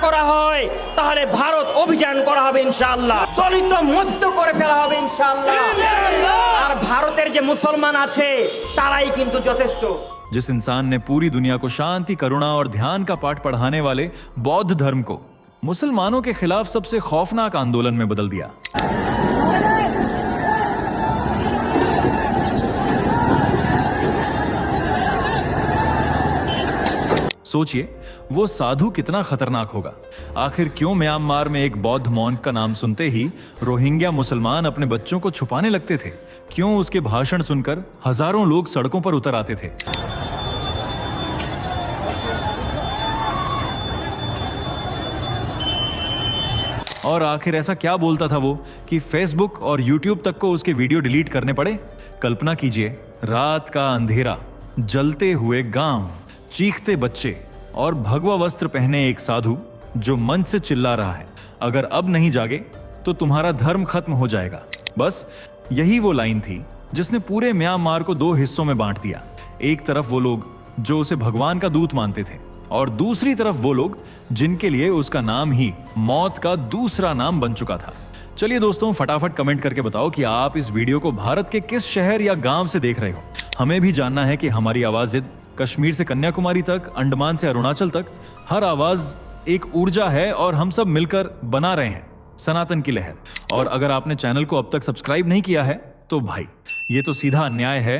করা হয় তাহলে ভারত অভিযান করা হবে ইনশাআল্লাহ, দলিত মোচিত করে ফেলা হবে ইনশাআল্লাহ। আর ভারতের যে মুসলমান আছে তারাই কিন্তু যথেষ্ট। जिस इंसान ने पूरी दुनिया को शांति, करुणा और ध्यान का पाठ पढ़ाने वाले बौद्ध धर्म को मुसलमानों के खिलाफ सबसे खौफनाक आंदोलन में बदल दिया। सोचिए वो साधु कितना खतरनाक होगा। आखिर क्यों म्यांमार में एक बौद्ध मॉन्क का नाम सुनते ही रोहिंग्या मुसलमान अपने बच्चों को छुपाने लगते थे? क्यों उसके भाषण सुनकर हजारों लोग सड़कों पर उतर आते थे? और आखिर ऐसा क्या बोलता था वो कि फेसबुक और यूट्यूब तक को उसके वीडियो डिलीट करने पड़े? कल्पना कीजिए, रात का अंधेरा, जलते हुए गांव, चीखते बच्चे और भगवा वस्त्र पहने एक साधु जो मंच से चिल्ला रहा है, अगर अब नहीं जागे तो तुम्हारा धर्म खत्म हो जाएगा। बस यही वो लाइन थी जिसने पूरे म्यांमार को दो हिस्सों में बांट दिया। एक तरफ वो लोग जो उसे भगवान का दूत मानते थे और दूसरी तरफ वो लोग जिनके लिए उसका नाम ही मौत का दूसरा नाम बन चुका था। चलिए दोस्तों, फटाफट कमेंट करके बताओ कि आप इस वीडियो को भारत के किस शहर या गांव से देख रहे हो। हमें भी जानना है कि हमारी आवाज कश्मीर से कन्याकुमारी तक, अंडमान से अरुणाचल तक, हर आवाज एक ऊर्जा है और हम सब मिलकर बना रहे हैं सनातन की लहर। और अगर आपने चैनल को अब तक सब्सक्राइब नहीं किया है तो भाई ये तो सीधा अन्याय है।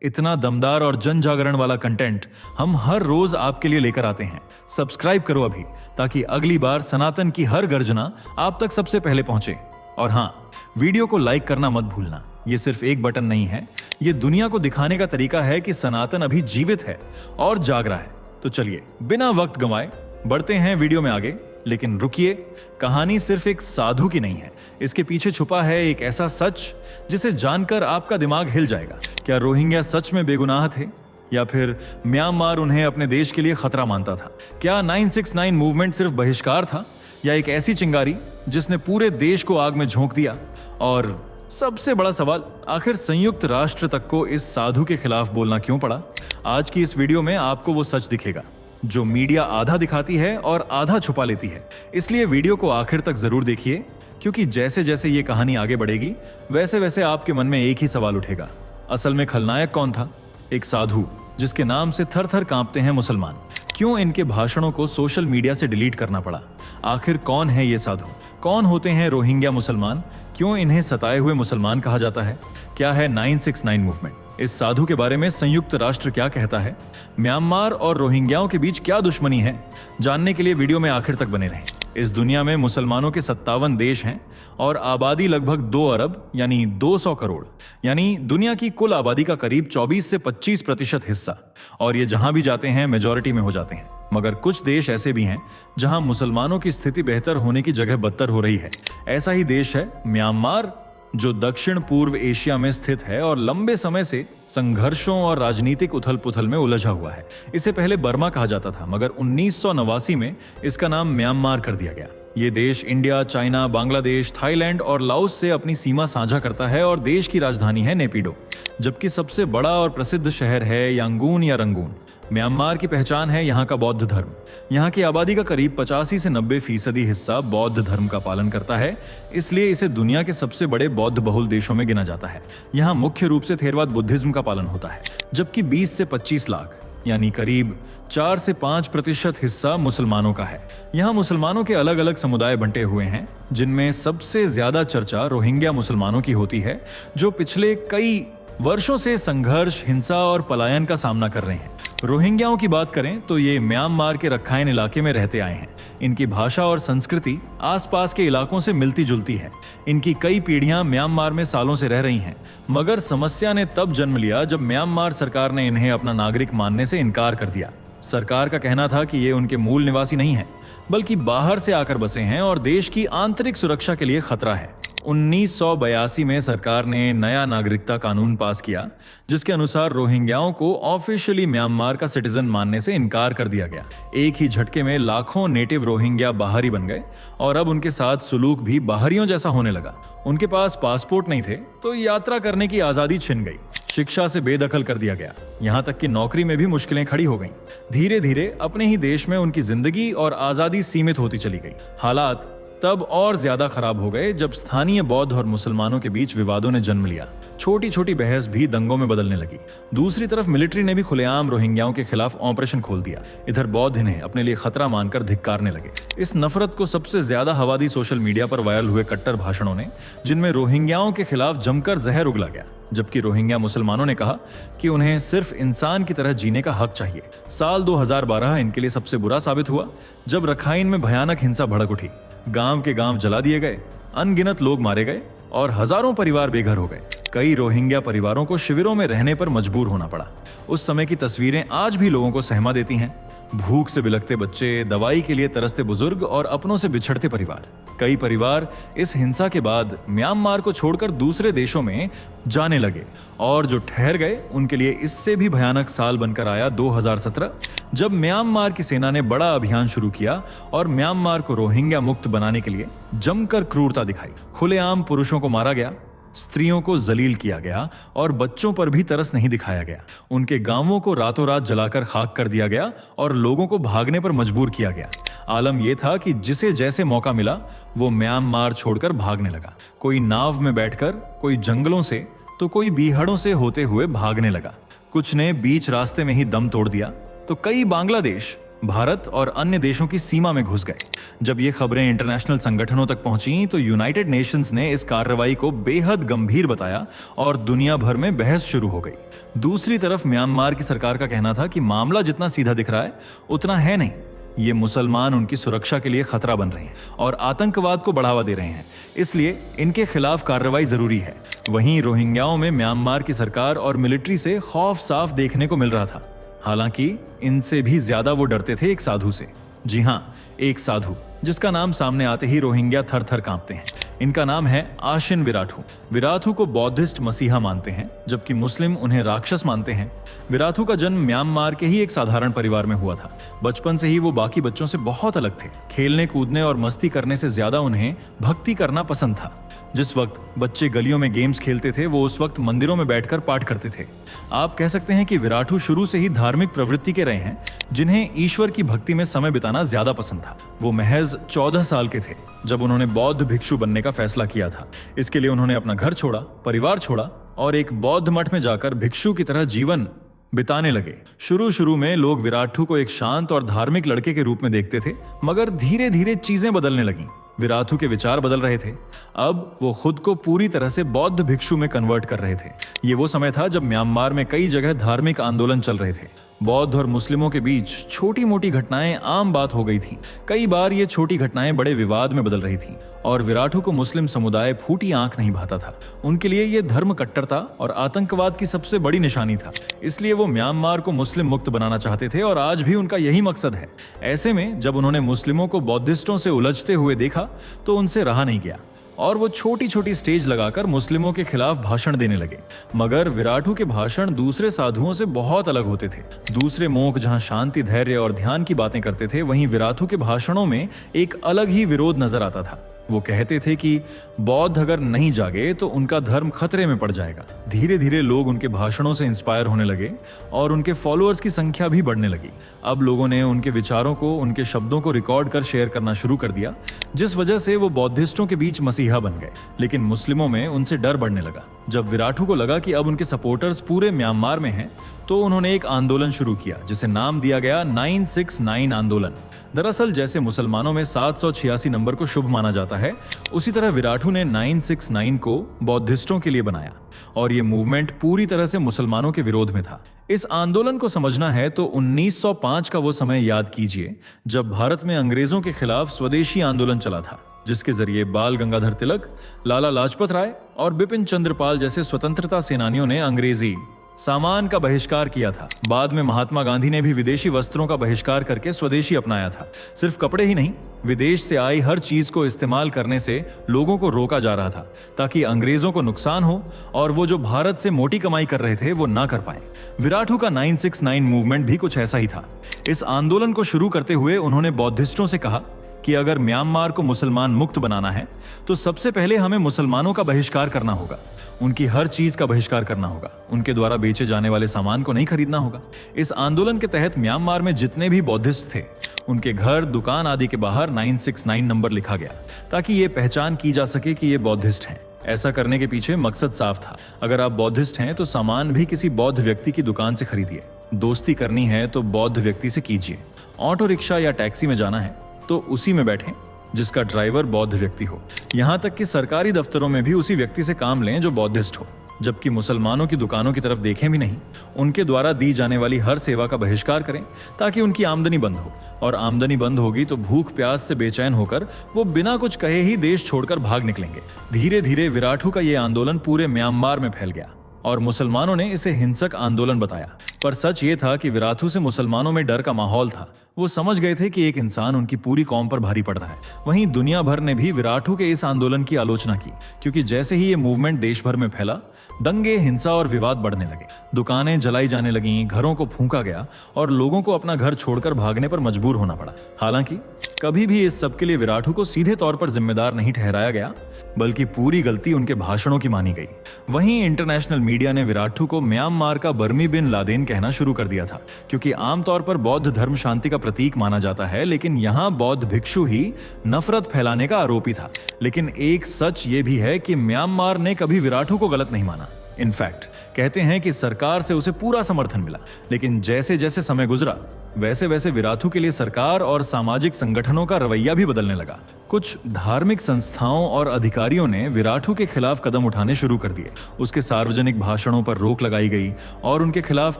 इतना दमदार और जन जागरण वाला कंटेंट हम हर रोज आपके लिए लेकर आते हैं। सब्सक्राइब करो अभी, ताकि अगली बार सनातन की हर गर्जना आप तक सबसे पहले पहुंचे। और हाँ, वीडियो को लाइक करना मत भूलना। ये सिर्फ एक बटन नहीं है, ये दुनिया को दिखाने का तरीका है कि सनातन अभी जीवित है और जाग रहा है। तो चलिए बिना वक्त गंवाए बढ़ते हैं वीडियो में आगे। लेकिन रुकिए, कहानी सिर्फ एक साधु की नहीं है, इसके पीछे छुपा है एक ऐसा सच जिसे जानकर आपका दिमाग हिल जाएगा। क्या रोहिंग्या सच में बेगुनाह थे, या फिर म्यांमार उन्हें अपने देश के लिए खतरा मानता था? क्या 969 मूवमेंट सिर्फ बहिष्कार था, या एक ऐसी चिंगारी जिसने पूरे देश को आग में झोंक दिया? और सबसे बड़ा सवाल, आखिर संयुक्त राष्ट्र तक को इस साधु के खिलाफ बोलना क्यों पड़ा? आज की इस वीडियो में आपको वो सच दिखेगा जो मीडिया आधा दिखाती है और आधा छुपा लेती है। इसलिए वीडियो को आखिर तक जरूर देखिए, क्योंकि जैसे जैसे ये कहानी आगे बढ़ेगी वैसे वैसे आपके मन में एक ही सवाल उठेगा, असल में खलनायक कौन था? एक साधु जिसके नाम से थर थर कांपते हैं मुसलमान। क्यों इनके भाषणों को सोशल मीडिया से डिलीट करना पड़ा? आखिर कौन है ये साधु? कौन होते हैं रोहिंग्या मुसलमान? क्यों इन्हें सताए हुए मुसलमान कहा जाता है? क्या है 969 मूवमेंट? इस साधु के बारे में संयुक्त राष्ट्र क्या कहता है? म्यांमार और रोहिंग्याओं के बीच क्या दुश्मनी है? जानने के लिए वीडियो में आखिर तक बने रहें। इस दुनिया में मुसलमानों के 57 देश हैं और आबादी लगभग 2 अरब यानी 200 करोड़, यानी दुनिया की कुल आबादी का करीब 24 से 25% हिस्सा। और ये जहां भी जाते हैं मेजॉरिटी में हो जाते हैं। मगर कुछ देश ऐसे भी हैं जहां मुसलमानों की स्थिति बेहतर होने की जगह बदतर हो रही है। ऐसा ही देश है म्यांमार, जो दक्षिण पूर्व एशिया में स्थित है और लंबे समय से संघर्षों और राजनीतिक उथल पुथल में उलझा हुआ है। इसे पहले बर्मा कहा जाता था, मगर 1989 में इसका नाम म्यांमार कर दिया गया। ये देश इंडिया, चाइना, बांग्लादेश, थाईलैंड और लाओस से अपनी सीमा साझा करता है और देश की राजधानी है नेपिडो, जबकि सबसे बड़ा और प्रसिद्ध शहर है यांगून या रंगून। म्यांमार की पहचान है यहाँ का बौद्ध धर्म। यहाँ की आबादी का करीब 85 से 90% हिस्सा बौद्ध धर्म का पालन करता है, इसलिए इसे दुनिया के सबसे बड़े बौद्ध बहुल देशों में गिना जाता है। यहाँ मुख्य रूप से थेरवाद बुद्धिज्म का पालन होता है, जबकि 20 से 25 लाख यानी करीब 4 से 5% हिस्सा मुसलमानों का है। यहाँ मुसलमानों के अलग अलग समुदाय बंटे हुए हैं, जिनमें सबसे ज्यादा चर्चा रोहिंग्या मुसलमानों की होती है, जो पिछले कई वर्षों से संघर्ष, हिंसा और पलायन का सामना कर रहे हैं। रोहिंग्याओं की बात करें तो ये म्यांमार के रखाइन इलाके में रहते आए हैं। इनकी भाषा और संस्कृति आसपास के इलाकों से मिलती जुलती है। इनकी कई पीढ़ियां म्यांमार में सालों से रह रही हैं, मगर समस्या ने तब जन्म लिया जब म्यांमार सरकार ने इन्हें अपना नागरिक मानने से इनकार कर दिया। सरकार का कहना था कि ये उनके मूल निवासी नहीं हैं, बल्कि बाहर से आकर बसे हैं और देश की आंतरिक सुरक्षा के लिए खतरा है। 1982 में सरकार ने नया नागरिकता कानून पास किया, जिसके अनुसार रोहिंग्याओं को ऑफिशियली म्यांमार का सिटीजन मानने से इनकार कर दिया गया। एक ही झटके में लाखों नेटिव रोहिंग्या बाहरी बन गए और अब उनके साथ सुलूक भी बाहरियों जैसा होने लगा। उनके पास पासपोर्ट नहीं थे तो यात्रा करने की आजादी छिन गई। शिक्षा से बेदखल कर दिया गया, यहाँ तक कि नौकरी में भी मुश्किलें खड़ी हो गईं। धीरे धीरे अपने ही देश में उनकी जिंदगी और आजादी सीमित होती चली गई। हालात तब और ज्यादा खराब हो गए जब स्थानीय बौद्ध और मुसलमानों के बीच विवादों ने जन्म लिया। छोटी छोटी बहस भी दंगों में बदलने लगी। दूसरी तरफ मिलिट्री ने भी खुलेआम रोहिंग्याओं के खिलाफ ऑपरेशन खोल दिया। इधर बौद्ध इन्हें अपने लिए खतरा मानकर धिक्कारने लगे। इस नफरत को सबसे ज्यादा हवा दी सोशल मीडिया पर वायरल हुए कट्टर भाषणों ने, जिनमें रोहिंग्याओं के खिलाफ जमकर जहर उगला गया, जबकि रोहिंग्या मुसलमानों ने कहा कि उन्हें सिर्फ इंसान की तरह जीने का हक चाहिए। साल 2012 इनके लिए सबसे बुरा साबित हुआ जब रखाइन में भयानक हिंसा भड़क उठी। गांव के गांव जला दिए गए, अनगिनत लोग मारे गए और हजारों परिवार बेघर हो गए। कई रोहिंग्या परिवारों को शिविरों में रहने पर मजबूर होना पड़ा। उस समय की तस्वीरें आज भी लोगों को सहमा देती हैं। भूख से बिलखते बच्चे, दवाई के लिए तरसते बुजुर्ग और अपनों से बिछड़ते परिवार। कई परिवार इस हिंसा के बाद म्यांमार को छोड़कर दूसरे देशों में जाने लगे और जो ठहर गए उनके लिए इससे भी भयानक साल बनकर आया 2017, जब म्यांमार की सेना ने बड़ा अभियान शुरू किया और म्यांमार को रोहिंग्या मुक्त बनाने के लिए जमकर क्रूरता दिखाई। खुलेआम पुरुषों को मारा गया, स्त्रियों को जलील किया गया और बच्चों पर भी तरस नहीं दिखाया गया। उनके गांवों को रातों रात जलाकर खाक कर दिया गया और लोगों को भागने पर मजबूर किया गया। आलम यह था कि जिसे जैसे मौका मिला वो म्यांमार छोड़कर भागने लगा। कोई नाव में बैठकर, कोई जंगलों से, तो कोई बीहड़ों से होते हुए भागने लगा। कुछ ने बीच रास्ते में ही दम तोड़ दिया, तो कई बांग्लादेश, भारत और अन्य देशों की सीमा में घुस गए। जब ये खबरें इंटरनेशनल संगठनों तक पहुंची तो यूनाइटेड नेशंस ने इस कार्रवाई को बेहद गंभीर बताया और दुनिया भर में बहस शुरू हो गई। दूसरी तरफ म्यांमार की सरकार का कहना था कि मामला जितना सीधा दिख रहा है उतना है नहीं। ये मुसलमान उनकी सुरक्षा के लिए खतरा बन रहे हैं और आतंकवाद को बढ़ावा दे रहे हैं, इसलिए इनके खिलाफ कार्रवाई जरूरी है। वहीं रोहिंग्याओं में म्यांमार की सरकार और मिलिट्री से खौफ साफ देखने को मिल रहा था। हालांकि इनसे भी ज्यादा वो डरते थे एक साधु से। जी हां, एक साधु जिसका नाम सामने आते ही रोहिंग्या थर थर कांपते हैं। इनका नाम है आशिन विराथू। विराथू को बौद्धिस्ट मसीहा मानते हैं, जबकि मुस्लिम उन्हें राक्षस मानते हैं। विराथू का जन्म म्यांमार के ही एक साधारण परिवार में हुआ था। बचपन से ही वो बाकी बच्चों से बहुत अलग थे। खेलने कूदने और मस्ती करने से ज्यादा उन्हें भक्ति करना पसंद था। जिस वक्त बच्चे गलियों में गेम्स खेलते थे, वो उस वक्त मंदिरों में बैठकर पाठ करते थे। आप कह सकते हैं कि विराथू शुरू से ही धार्मिक प्रवृत्ति के रहे हैं, जिन्हें ईश्वर की भक्ति में समय बिताना ज्यादा पसंद था। वो महज 14 साल के थे जब उन्होंने बौद्ध भिक्षु बनने का फैसला किया था। इसके लिए उन्होंने अपना घर छोड़ा, परिवार छोड़ा और एक बौद्ध मठ में जाकर भिक्षु की तरह जीवन बिताने लगे। शुरू में लोग विराथू को एक शांत और धार्मिक लड़के के रूप में देखते थे, मगर धीरे धीरे चीजें बदलने लगीं। विराथू के विचार बदल रहे थे। अब वो खुद को पूरी तरह से बौद्ध भिक्षु में कन्वर्ट कर रहे थे। ये वो समय था जब म्यांमार में कई जगह धार्मिक आंदोलन चल रहे थे। बौद्ध और मुस्लिमों के बीच छोटी मोटी घटनाएं आम बात हो गई थी। कई बार ये छोटी घटनाएं बड़े विवाद में बदल रही थी और विराथू को मुस्लिम समुदाय फूटी आंख नहीं भाता था। उनके लिए ये धर्म कट्टरता और आतंकवाद की सबसे बड़ी निशानी था। इसलिए वो म्यांमार को मुस्लिम मुक्त बनाना चाहते थे और आज भी उनका यही मकसद है। ऐसे में जब उन्होंने मुस्लिमों को बौद्धिस्टों से उलझते हुए देखा तो उनसे रहा नहीं गया और वो छोटी छोटी स्टेज लगाकर मुस्लिमों के खिलाफ भाषण देने लगे। मगर विराथू के भाषण दूसरे साधुओं से बहुत अलग होते थे। दूसरे मोंक जहां शांति, धैर्य और ध्यान की बातें करते थे, वहीं विराथू के भाषणों में एक अलग ही विरोध नजर आता था। वो कहते थे कि बौद्ध अगर नहीं जागे तो उनका धर्म खतरे में पड़ जाएगा। धीरे धीरे लोग उनके भाषणों से इंस्पायर होने लगे और उनके फॉलोअर्स की संख्या भी बढ़ने लगी। अब लोगों ने उनके विचारों को, उनके शब्दों को रिकॉर्ड कर शेयर करना शुरू कर दिया, जिस वजह से वो बौद्धिस्टों के बीच मसीहा बन गए। लेकिन मुस्लिमों में उनसे डर बढ़ने लगा। जब विराथू को लगा कि अब उनके सपोर्टर्स पूरे म्यांमार में हैं, तो उन्होंने एक आंदोलन शुरू किया जिसे नाम दिया गया 969 आंदोलन। दरअसल जैसे मुसलमानों में 786 नंबर को शुभ माना जाता है, उसी तरह विराथू ने 969 को बौद्धिस्टों के लिए बनाया और ये मूवमेंट पूरी तरह से मुसलमानों के विरोध में था। इस आंदोलन को समझना है तो 1905 का वो समय याद कीजिए जब भारत में अंग्रेजों के खिलाफ स्वदेशी आंदोलन चला था, जिसके जरिए बाल गंगाधर तिलक, लाला लाजपत राय और बिपिन चंद्र पाल जैसे स्वतंत्रता सेनानियों ने अंग्रेजी सामान का बहिष्कार किया था। बाद में महात्मा गांधी ने भी विदेशी वस्त्रों का बहिष्कार करके स्वदेशी अपनाया था। सिर्फ कपड़े ही नहीं, विदेश से आई हर चीज को इस्तेमाल करने से लोगों को रोका जा रहा था ताकि अंग्रेजों को नुकसान हो और वो जो भारत से मोटी कमाई कर रहे थे वो ना कर पाए। विराथू का 969 मूवमेंट भी कुछ ऐसा ही था। इस आंदोलन को शुरू करते हुए उन्होंने बौद्धिस्टों से कहा कि अगर म्यांमार को मुसलमान मुक्त बनाना है तो सबसे पहले हमें मुसलमानों का बहिष्कार करना होगा। उनकी हर चीज का बहिष्कार करना होगा, उनके द्वारा बेचे जाने वाले सामान को नहीं खरीदना होगा। इस आंदोलन के तहत म्यांमार में जितने भी बौद्धिस्ट थे उनके घर, दुकान आदि के बाहर 969 नंबर लिखा गया ताकि ये पहचान की जा सके कि ये बौद्धिस्ट हैं। ऐसा करने के पीछे मकसद साफ था, अगर आप बौद्धिस्ट हैं तो सामान भी किसी बौद्ध व्यक्ति की दुकान से खरीदिए, दोस्ती करनी है तो बौद्ध व्यक्ति से कीजिए, ऑटो रिक्शा या टैक्सी में जाना है तो उसी में बैठें जिसका ड्राइवर बौद्ध व्यक्ति हो। यहाँ तक कि सरकारी दफ्तरों में भी उसी व्यक्ति से काम लें जो बौद्धिस्ट हो, जबकि मुसलमानों की दुकानों की तरफ देखें भी नहीं। उनके द्वारा दी जाने वाली हर सेवा का बहिष्कार करें ताकि उनकी आमदनी बंद हो, और आमदनी बंद होगी तो भूख प्यास से बेचैन होकर वो बिना कुछ कहे ही देश छोड़कर भाग निकलेंगे। धीरे धीरे विराटू का ये आंदोलन पूरे म्यांमार में फैल गया और मुसलमानों ने इसे हिंसक आंदोलन बताया। पर सच ये था कि विराटू से मुसलमानों में डर का माहौल था। वो समझ गए थे कि एक इंसान उनकी पूरी कौम पर भारी पड़ रहा है। वहीं दुनिया भर ने भी विराटू के इस आंदोलन की आलोचना की, क्योंकि जैसे ही ये मूवमेंट देश भर में फैला, दंगे, हिंसा और विवाद बढ़ने लगे। दुकानें जलाई जाने लगीं, घरों को फूंका गया और लोगों को अपना घर छोड़कर भागने पर मजबूर होना पड़ा। हालांकि कभी भी इस सब के लिए विराटू को सीधे तौर पर जिम्मेदार नहीं ठहराया गया, बल्कि पूरी गलती उनके भाषणों की मानी गई। वहीं इंटरनेशनल मीडिया ने विराटू को म्यांमार का बर्मी बिन लादेन कहना शुरू कर दिया था, क्योंकि आमतौर पर बौद्ध धर्म शांति का प्रतीक माना जाता है, लेकिन यहाँ बौद्ध भिक्षु ही नफरत फैलाने का आरोपी था। लेकिन एक सच ये भी है कि म्यांमार ने कभी विराटू को गलत नहीं माना। इनफैक्ट कहते हैं कि सरकार से उसे पूरा समर्थन मिला, लेकिन जैसे जैसे समय गुजरा वैसे वैसे विराटू के लिए सरकार और सामाजिक संगठनों का रवैया भी बदलने लगा। कुछ धार्मिक संस्थाओं और अधिकारियों ने विराटू के खिलाफ कदम उठाने शुरू कर दिए। उसके सार्वजनिक भाषणों पर रोक लगाई गई और उनके खिलाफ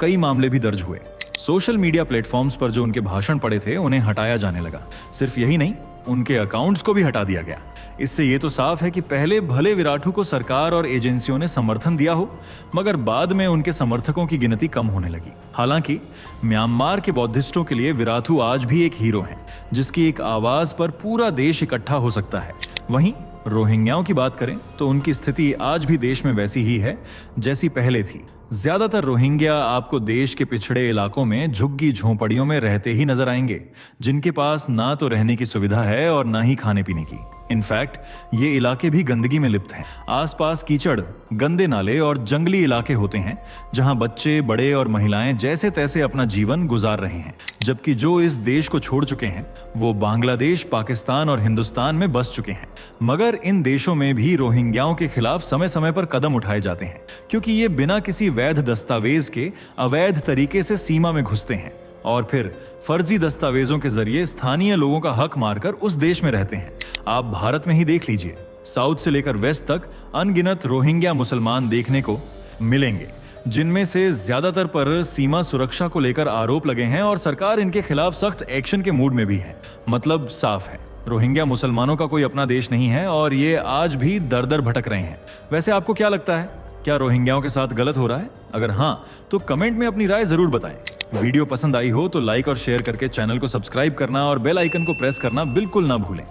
कई मामले भी दर्ज हुए। सोशल मीडिया प्लेटफॉर्म्स पर जो उनके भाषण पड़े थे उन्हें हटाया जाने लगा। सिर्फ यही नहीं, उनके अकाउंट्स को भी हटा दिया गया। इससे ये तो साफ है कि पहले भले विराटू को सरकार और एजेंसियों ने समर्थन दिया हो, मगर बाद में उनके समर्थकों की गिनती कम होने लगी। हालांकि म्यांमार के बौद्धिस्टों के लिए विराटू आज भी एक हीरो हैं, जिसकी एक आवाज पर पूरा देश इकट्ठा हो सकता है। वहीं रोहिंग्याओं की बात करें तो उनकी स्थिति आज भी देश में वैसी ही है जैसी पहले थी। ज्यादातर रोहिंग्या आपको देश के पिछड़े इलाकों में झुग्गी झोंपड़ियों में रहते ही नजर आएंगे, जिनके पास ना तो रहने की सुविधा है और ना ही खाने पीने की। इनफैक्ट ये इलाके भी गंदगी में लिप्त हैं। आसपास कीचड़, गंदे नाले और जंगली इलाके होते हैं, जहां बच्चे, बड़े और महिलाएं जैसे तैसे अपना जीवन गुजार रहे हैं। जबकि जो इस देश को छोड़ चुके हैं वो बांग्लादेश, पाकिस्तान और हिंदुस्तान में बस चुके हैं। मगर इन देशों में भी रोहिंग्याओं के खिलाफ समय समय पर कदम उठाए जाते हैं, क्योंकि ये बिना किसी वैध दस्तावेज के अवैध तरीके से सीमा में घुसते हैं और फिर फर्जी दस्तावेजों के जरिए स्थानीय लोगों का हक मारकर उस देश में रहते हैं। आप भारत में ही देख लीजिए, साउथ से लेकर वेस्ट तक अनगिनत रोहिंग्या मुसलमान देखने को मिलेंगे, जिनमें से ज्यादातर पर सीमा सुरक्षा को लेकर आरोप लगे हैं और सरकार इनके खिलाफ सख्त एक्शन के मूड में भी है। मतलब साफ है, रोहिंग्या मुसलमानों का कोई अपना देश नहीं है और ये आज भी दर दर भटक रहे हैं। वैसे आपको क्या लगता है, क्या रोहिंग्याओं के साथ गलत हो रहा है? अगर हाँ, तो कमेंट में अपनी राय जरूर बताएं। वीडियो पसंद आई हो तो लाइक और शेयर करके चैनल को सब्सक्राइब करना और बेल आइकन को प्रेस करना बिल्कुल ना भूलें।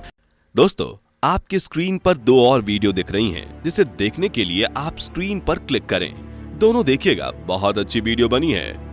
दोस्तों, आपकी स्क्रीन पर 2 और वीडियो दिख रही हैं, जिसे देखने के लिए आप स्क्रीन पर क्लिक करें। दोनों देखिएगा, बहुत अच्छी वीडियो बनी है।